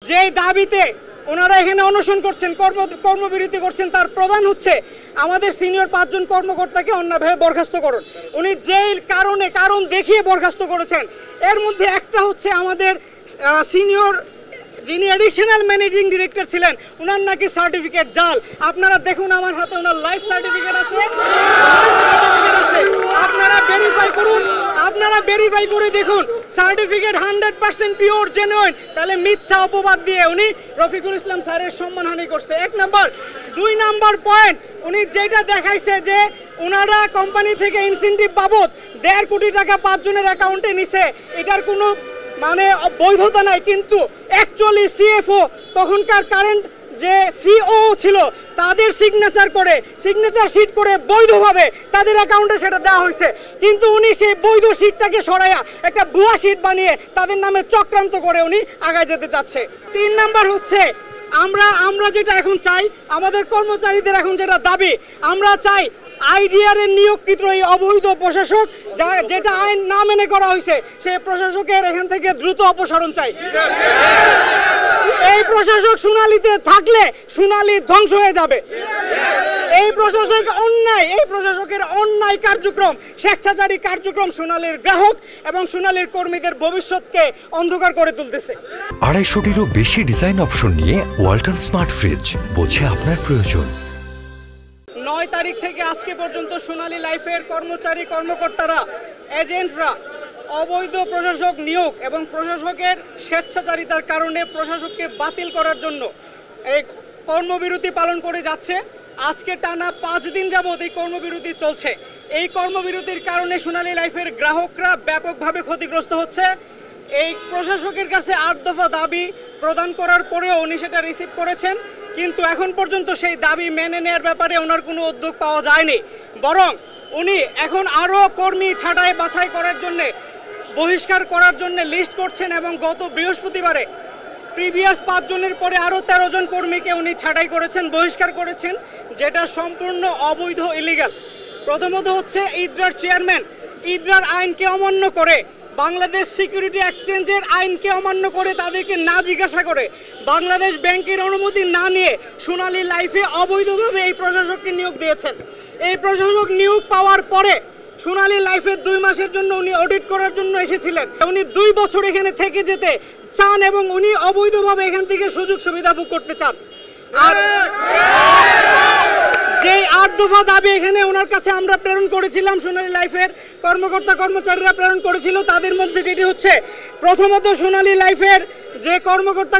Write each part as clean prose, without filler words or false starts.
যে দাবিতে ওনারা এখানে অনশন করছেন, কর্মবিরতি করছেন, তার প্রধান হচ্ছে আমাদের সিনিয়র 5 জন কর্মকর্তাকে অন্যভাবে বরখাস্ত করুন। উনি যেই কারণ দেখিয়ে বরখাস্ত করেছেন, এর মধ্যে একটা হচ্ছে আমাদের সিনিয়র যিনি অ্যাডিশনাল ম্যানেজিং ডিরেক্টর ছিলেন, ওনার নাকি সার্টিফিকেট জাল। আপনারা দেখুন, আমার হাতে ওনার লাইফ সার্টিফিকেট আছে, আপনারা ভেরিফাই করে দেখুন, সার্টিফিকেট 100% পিওর জেনুইন। তাহলে মিথ্যা অপবাদ দিয়ে উনি রফিকুল ইসলাম স্যারের সম্মানহানি করছে, 1 নাম্বার। 2 নাম্বার পয়েন্ট, উনি যেটা দেখাইছে যে ওনারা কোম্পানি থেকে ইনসেন্টিভ বাবদ 1.5 কোটি টাকা 5 জনের অ্যাকাউন্টে নিছে, এটার কোনো মানে বৈধতা নাই। কিন্তু অ্যাকচুয়ালি সিএফও তখনকার কারেন্ট যে সিও ছিল, তাদের সিগনেচার শিট করে বৈধভাবে তাদের অ্যাকাউন্টে সেটা দেওয়া হয়েছে। কিন্তু উনি সেই বৈধ শিটটাকে সরাইয়া একটা ভুয়া শিট বানিয়ে তাদের নামে চক্রান্ত করে উনি আগায় যেতে চাচ্ছে। 3 নাম্বার হচ্ছে আমরা যেটা এখন চাই, আমাদের কর্মচারীদের এখন যেটা দাবি, আমরা চাই আইডিআর এর নিয়োগকৃত এই অবৈধ প্রশাসক, যেটা আইন না মেনে করা হয়েছে, সেই প্রশাসকের এখান থেকে দ্রুত অপসারণ চাই। এই প্রশাসক সোনালীতে থাকলে সোনালী ধ্বংস হয়ে যাবে। এই প্রশাসকের অন্যায় কার্যক্রম, স্বেচ্ছাচারী কার্যক্রম সোনালীর গ্রাহক এবং সোনালীর কর্মীদের ভবিষ্যৎকে অন্ধকার করে তুলতেছে। 250-টিরও বেশি ডিজাইন অপশন নিয়ে ওয়ালটন স্মার্ট ফ্রিজ, বোঝে আপনার প্রয়োজন। 9 তারিখ থেকে আজকে পর্যন্ত সোনালী লাইফের কর্মচারী কর্মকর্তারা, এজেন্টরা অবৈধ প্রশাসক নিয়োগ এবং প্রশাসকের স্বেচ্ছাচারিতার কারণে প্রশাসককে বাতিল করার জন্য এই কর্মবিরতি পালন করে যাচ্ছে। আজকে টানা 5 দিন যাবৎ এই কর্মবিরতি চলছে। এই কর্মবিরতির কারণে সোনালী লাইফের গ্রাহকরা ব্যাপকভাবে ক্ষতিগ্রস্ত হচ্ছে। এই প্রশাসকের কাছে 8 দফা দাবি প্রদান করার পরেও উনি সেটা রিসিভ করেছেন, কিন্তু এখন পর্যন্ত সেই দাবি মেনে নেওয়ার ব্যাপারে ওনার কোনো উদ্যোগ পাওয়া যায়নি। বরং উনি এখন আরও কর্মী ছাঁটাই বাছাই করার জন্যে, বহিষ্কার করার জন্য লিস্ট করছেন এবং গত বৃহস্পতিবারে প্রিভিয়াস 5 জনের পরে আরও 13 জন কর্মীকে উনি ছাঁটাই করেছেন, বহিষ্কার করেছেন, যেটা সম্পূর্ণ অবৈধ, ইলিগাল। প্রথমত হচ্ছে ইদ্রার চেয়ারম্যান ইদ্রার আইনকে অমান্য করে, বাংলাদেশ সিকিউরিটি এক্সচেঞ্জের আইনকে অমান্য করে, তাদেরকে না জিজ্ঞাসা করে, বাংলাদেশ ব্যাংকের অনুমতি না নিয়ে সোনালী লাইফে অবৈধভাবে এই প্রশাসককে নিয়োগ দিয়েছেন। এই প্রশাসক নিয়োগ পাওয়ার পরে সোনালী লাইফের 2 মাসের জন্য উনি অডিট করার জন্য এসেছিলেন। উনি 2 বছর এখানে থেকে যেতে চান এবং উনি অবৈধভাবে এখান থেকে সুযোগ সুবিধা ভোগ করতে চান। আর যে 8 দফা দাবি এখানে ওনার কাছে আমরা প্রেরণ করেছিলাম, সোনালী লাইফের কর্মচারীরা প্রেরণ করেছিল, তাদের মধ্যে যেটি হচ্ছে, প্রথমত সোনালী লাইফের যে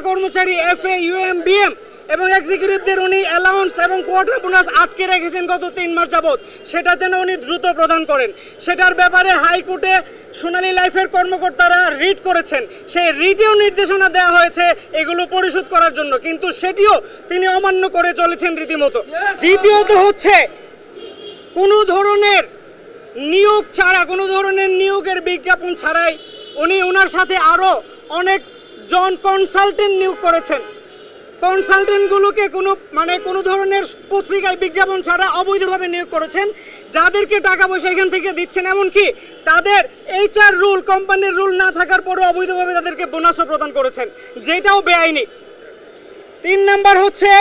কর্মচারী এফএ, ইউএম, বিএম এবং এক্সিকিউটিভদের উনি অ্যালাউন্স এবং কোয়ার্টার বোনাস আটকে রেখেছেন গত 3 মাস যাবৎ, সেটা যেন উনি দ্রুত প্রদান করেন। সেটার ব্যাপারে হাইকোর্টে সোনালী লাইফের কর্মকর্তারা রিট করেছেন, সেই রিটেও নির্দেশনা দেওয়া হয়েছে এগুলো পরিশোধ করার জন্য, কিন্তু সেটিও তিনি অমান্য করে চলেছেন রীতিমতো। দ্বিতীয়ত হচ্ছে, কোনো ধরনের নিয়োগ ছাড়া, কোনো ধরনের নিয়োগের বিজ্ঞাপন ছাড়াই উনি ওনার সাথে আরও অনেক জন কনসালটেন্ট নিয়োগ করেছেন। কনসালটেন্টগুলোকে কোনো ধরনের পত্রিকায় বিজ্ঞাপন ছাড়া অবৈধভাবে নিয়োগ করেছেন, যাদেরকে টাকা পয়সা এখান থেকে দিচ্ছেন, এমনকি তাদের HR রুল, কোম্পানির রুল না থাকার পরেও অবৈধভাবে তাদেরকে বোনাসও প্রদান করেছেন, যেটাও বেআইনি। 3 নাম্বার হচ্ছে,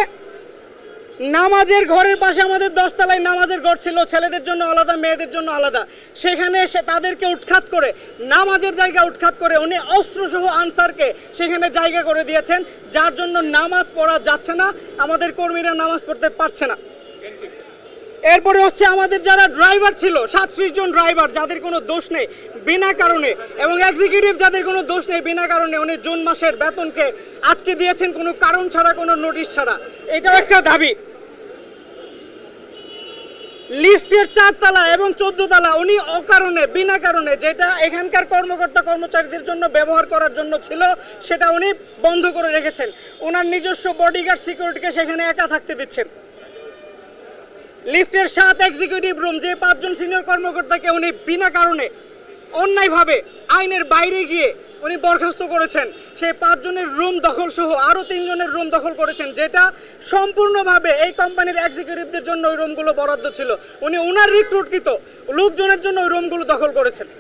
নামাজের ঘরের পাশে আমাদের 10 তলায় নামাজের ঘর ছিল, ছেলেদের জন্য আলাদা, মেয়েদের জন্য আলাদা, সেখানে তাদেরকে উৎখাত করে, নামাজের জায়গা উৎখাত করে উনি অস্ত্রসহ আনসারকে সেখানে জায়গা করে দিয়েছেন, যার জন্য নামাজ পড়া যাচ্ছে না, আমাদের কর্মীরা নামাজ পড়তে পারছে না। এরপরে হচ্ছে, আমাদের যারা ড্রাইভার ছিল, 37 জন ড্রাইভার যাদের কোনো দোষ নেই বিনা কারণে, এবং এক্সিকিউটিভ যাদের কোনো দোষ নেই বিনা কারণে, উনি জুন মাসের বেতনকে আটকে দিয়েছেন কোনো কারণ ছাড়া, কোনো নোটিশ ছাড়া। এটাও একটা দাবি। লিফটের 4 তলা এবং 14 তলা উনি অকারণে, বিনা কারণে, যেটা এখানকার কর্মচারীদের জন্য ব্যবহার করার জন্য ছিল, সেটা উনি বন্ধ করে রেখেছেন। ওনার নিজস্ব বডিগার্ড সিকিউরিটিকে সেখানে একা থাকতে দিচ্ছেন। লিফটের 7 এক্সিকিউটিভ রুম, যে 5 জন সিনিয়র কর্মকর্তাকে উনি বিনা কারণে অন্যায়ভাবে আইনের বাইরে গিয়ে উনি বরখাস্ত করেছেন, সেই 5 জনের রুম দখল সহ আরও 3 জনের রুম দখল করেছেন, যেটা সম্পূর্ণভাবে এই কোম্পানির এক্সিকিউটিভদের জন্য ওই রুমগুলো বরাদ্দ ছিল। উনি ওনার রিক্রুটকৃত লোকজনের জন্য ওই রুমগুলো দখল করেছেন।